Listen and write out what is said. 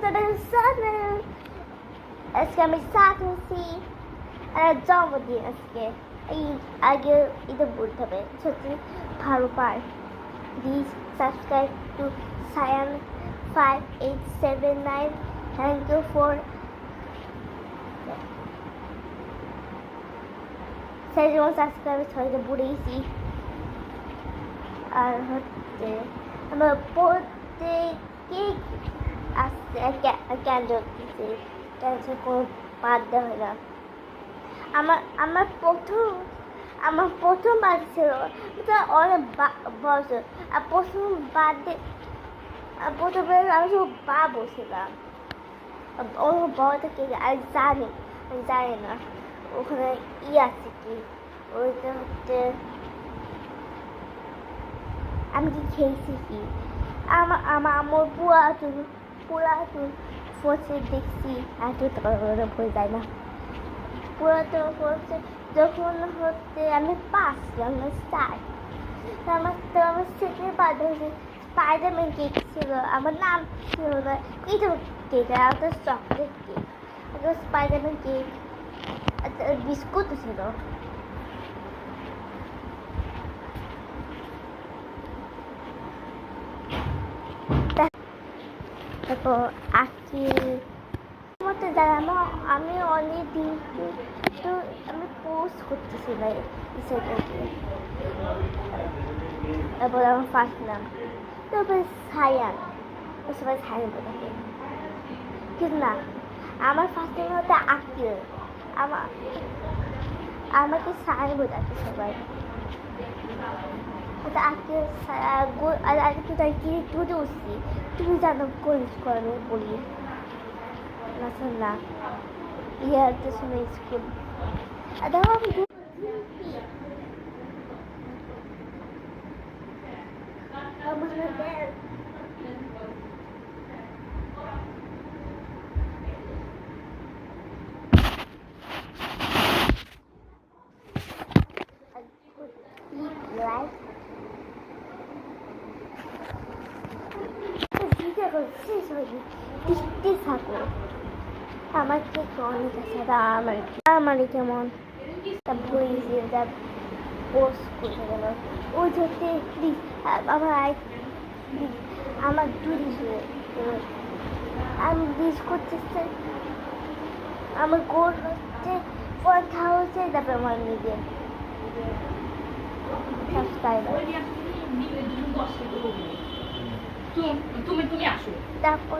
তাদের সামনে আজকে আমি চা খেয়েছি আর জন্মদিন আজকে এই আগে এটা বলতে হবে সত্যি ভালো পার please subscribe to Sayan 5879 thank you for সেই যেমন সাবস্ক্রাইব সবাইকে বলেছি আর হচ্ছে আমার প্রত্যেকে আসছে ক্যান্ডেল দিচ্ছে ক্যান্সেল কোনো বাদ দেওয়া হয় না আমার প্রথম বাদ ছিল অনেক বছর আর প্রথম বাদে প্রথমে আমি শুধু বা বসছিলাম অনেক বড় থেকে আমি জানি না ওখানে আছে কি ওইটা হচ্ছে আমি কি খেয়েছি কি আমার পুরাতন ফোর্সে দেখছি এত ভয় যায় না পুরাতন ফোর্সে যখন হচ্ছে আমি পাস স্টার আমার সেকেন্ড পার্ট হচ্ছে স্পাইডারম্যান কেক ছিল আমার নাম ছিল না এইটা কেক আর chocolate cake Spiderman cake biscuit ছিল তারপর আখির মতো জানো আমি অনেক দিন তো আমি পোস্ট করতেছিলাম ইসেটাকে তারপর আমার ফার্স্ট নাম তারপর সায়ান সবাই সায়ান বলে কিন্তু না আমার ফার্স্ট নাম হচ্ছে আখির আমাকে সায়ান বোঝাচ্ছে সবাই আজকে তাই কি তুলে উঠছি তুমি জানো করে বলি না ইয়াতে শুনে স্কুল দেখো আমি দেখতে থাকো আমার কেক অনেক আছে আমার কেমন তা বইছে তা পোস্ট করতে গেল ওই হচ্ছে প্লিজ আমার আমি ডিস করতেছে আমার গোল হচ্ছে 1000 তারপর আমার নিজে সাবস্ক্রাইবার তুমি আসো তারপর